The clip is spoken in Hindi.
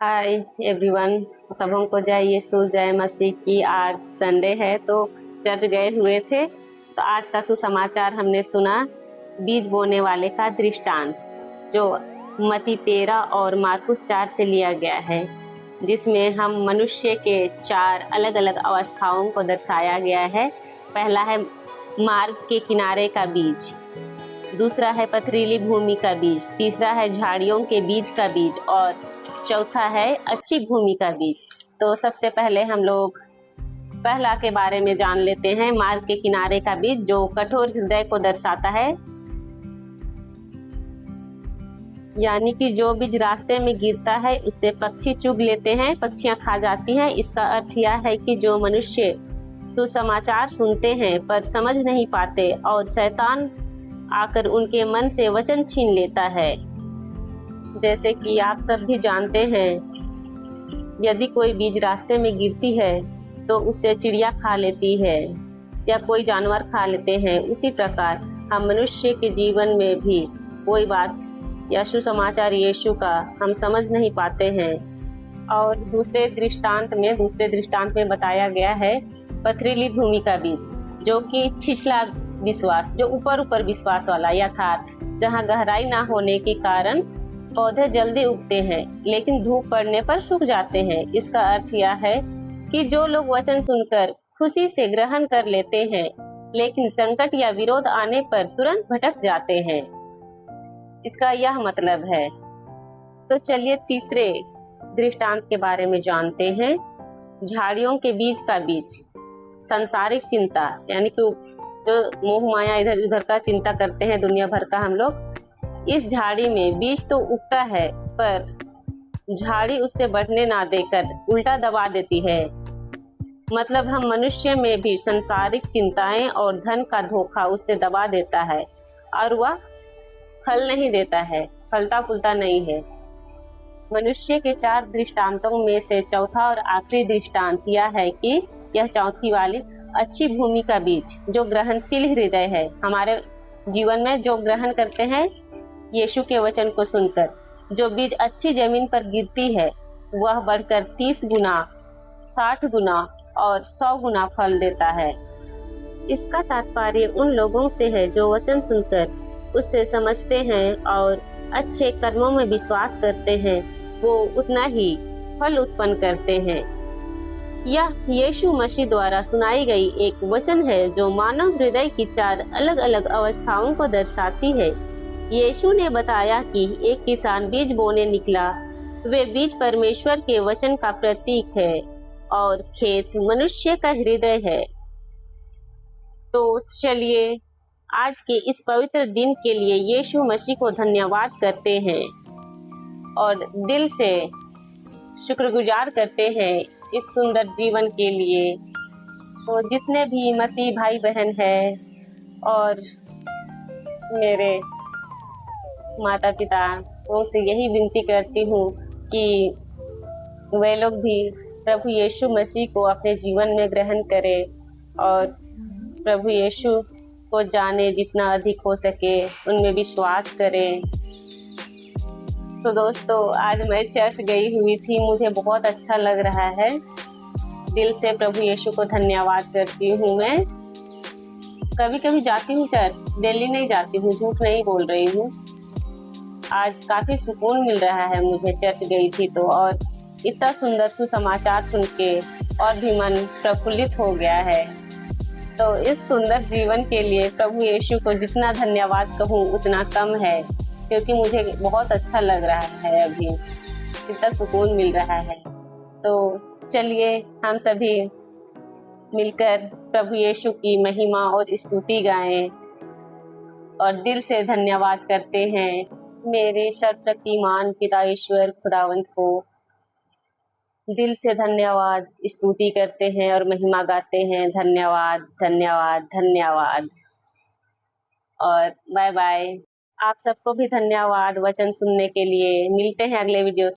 Hi everyone. सबों को जय यीशु जय मसीह की। आज संडे है तो चर्च गए हुए थे, तो आज का सुसमाचार हमने सुना बीज बोने वाले का दृष्टांत, जो मत्ती 13 और मार्कुस 4 से लिया गया है, जिसमें हम मनुष्य के 4 अलग अलग अवस्थाओं को दर्शाया गया है। पहला है मार्ग के किनारे का बीज, दूसरा है पथरीली भूमि का बीज, तीसरा है झाड़ियों के बीज का बीज और चौथा है अच्छी भूमि का बीज। तो सबसे पहले हम लोग पहला के बारे में जान लेते हैं, मार्ग के किनारे का बीज, जो कठोर हृदय को दर्शाता है। यानी कि जो बीज रास्ते में गिरता है उससे पक्षी चुग लेते हैं, पक्षियां खा जाती हैं। इसका अर्थ यह है कि जो मनुष्य सुसमाचार सुनते हैं पर समझ नहीं पाते और शैतान आकर उनके मन से वचन छीन लेता है। जैसे कि आप सब भी जानते हैं, यदि कोई बीज रास्ते में गिरती है तो उससे चिड़िया खा लेती है या कोई जानवर खा लेते हैं। उसी प्रकार हम मनुष्य के जीवन में भी कोई बात या सुसमाचार यीशु का हम समझ नहीं पाते हैं। और दूसरे दृष्टांत में बताया गया है पथरीली भूमि का बीज, जो कि छिछला विश्वास, जो ऊपर विश्वास वाला यथार्थ, जहाँ गहराई ना होने के कारण पौधे जल्दी उगते हैं लेकिन धूप पड़ने पर सूख जाते हैं। इसका अर्थ यह है कि जो लोग वचन सुनकर खुशी से ग्रहण कर लेते हैं लेकिन संकट या विरोध आने पर तुरंत भटक जाते हैं, इसका यह मतलब है। तो चलिए तीसरे दृष्टांत के बारे में जानते हैं। झाड़ियों के बीज का बीज, सांसारिक चिंता, यानी कि जो मोह माया इधर उधर का चिंता करते हैं दुनिया भर का हम लोग। इस झाड़ी में बीज तो उगता है पर झाड़ी उससे बढ़ने ना देकर उल्टा दबा देती है। मतलब हम मनुष्य में भी सांसारिक चिंताएं और धन का धोखा उससे दबा देता है और वह फल नहीं देता है, फलता फूलता नहीं है। मनुष्य के 4 दृष्टांतों में से चौथा और आखिरी दृष्टांत यह है कि यह चौथी वाली अच्छी भूमि का बीज, जो ग्रहणशील हृदय है, हमारे जीवन में जो ग्रहण करते हैं यीशु के वचन को सुनकर, जो बीज अच्छी जमीन पर गिरती है वह बढ़कर 30 गुना, 60 गुना और 100 गुना फल देता है। इसका तात्पर्य उन लोगों से है जो वचन सुनकर उससे समझते हैं और अच्छे कर्मों में विश्वास करते हैं, वो उतना ही फल उत्पन्न करते हैं। यह यीशु मसीह द्वारा सुनाई गई एक वचन है जो मानव हृदय की 4 अलग अलग अवस्थाओं को दर्शाती है। यीशु ने बताया कि एक किसान बीज बोने निकला। वे बीज परमेश्वर के वचन का प्रतीक है और खेत मनुष्य का हृदय है। तो चलिए आज के इस पवित्र दिन के लिए यीशु मसीह को धन्यवाद करते हैं और दिल से शुक्रगुजार करते हैं इस सुंदर जीवन के लिए। तो जितने भी मसीह भाई बहन हैं और मेरे माता पिता, उनसे यही विनती करती हूँ कि वे लोग भी प्रभु यीशु मसीह को अपने जीवन में ग्रहण करें और प्रभु यीशु को जाने जितना अधिक हो सके, उनमें विश्वास करें। तो दोस्तों, आज मैं चर्च गई हुई थी, मुझे बहुत अच्छा लग रहा है। दिल से प्रभु यीशु को धन्यवाद करती हूँ। मैं कभी कभी जाती हूँ चर्च, डेली नहीं जाती हूँ, झूठ नहीं बोल रही हूँ। आज काफी सुकून मिल रहा है मुझे, चर्च गई थी तो, और इतना सुंदर सुसमाचार सुन के और भी मन प्रफुल्लित हो गया है। तो इस सुंदर जीवन के लिए प्रभु यीशु को जितना धन्यवाद कहूँ उतना कम है, क्योंकि मुझे बहुत अच्छा लग रहा है, अभी इतना सुकून मिल रहा है। तो चलिए हम सभी मिलकर प्रभु यीशु की महिमा और स्तुति गाएं और दिल से धन्यवाद करते हैं मेरे सर्वशक्तिमान पिता ईश्वर खुदावंत को। दिल से धन्यवाद स्तुति करते हैं और महिमा गाते हैं। धन्यवाद धन्यवाद धन्यवाद और बाय बाय। आप सबको भी धन्यवाद वचन सुनने के लिए। मिलते हैं अगले वीडियो से।